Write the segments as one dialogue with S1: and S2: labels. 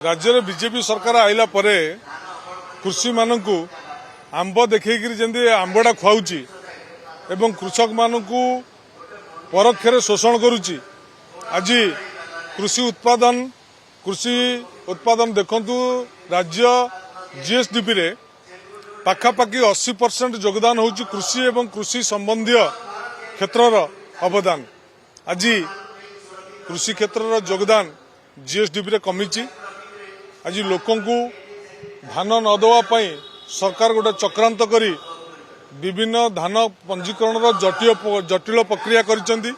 S1: राज्य में बीजेपी सरकार आइला परे कृषि मानू आंब देखी जमी आंबटा खुआउची एवं कृषक मानू परोक्ष शोषण करुच्ची। आज कृषि उत्पादन देखंतु राज्य जीएसडीपी रे पाखापाखि 80% योगदान होची कृषि एवं कृषि संबंधी क्षेत्रर अवदान। आज कृषि क्षेत्रर योगदान जीएसडीपी रे कमिची। आज लोकंकु धान न देवा पई सरकार गोटे चक्रांत करी विभिन्न धान पंजीकरण जटिल प्रक्रिया करिसेंती।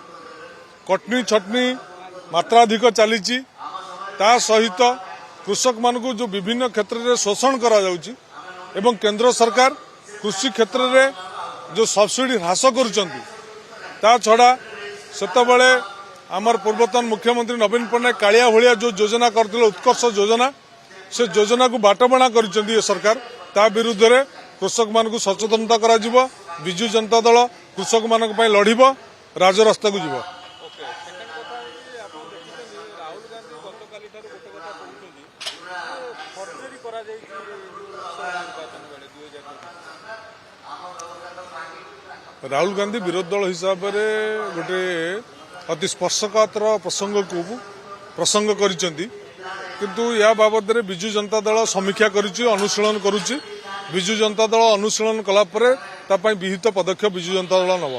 S1: कटनी छटनी मात्राधिक चली सहित कृषक मानक जो विभिन्न क्षेत्र में शोषण करा जाउची एवं केंद्र सरकार कृषि क्षेत्र में जो सब्सिडी ह्रास करुचंती। ता छड़ा सेतबेले आमर पूर्वतन मुख्यमंत्री नवीन पट्टनायक कालिया भलिया जो योजना करथिले उत्कर्ष योजना से योजना को बाटबणा करिसेंती सरकार। ता विरुद्ध रे कृषक मानक सचेतनता करा जिवो। बिजू जनता दल कृषक मानक पई लढिबो, राजरास्ता को जिवो। राहुल गांधी विरोधी दल हिसाब से गोटे अति स्पर्शकातर प्रसंग करिसेंती। किंतु या बाबद रे बिजू जनता दल समीक्षा करुच्ची, अनुशीलन करुच्ची। बिजू जनता दल अनुशीलन कला परे ता पई विहित पदक्षेप बिजू जनता दल नब।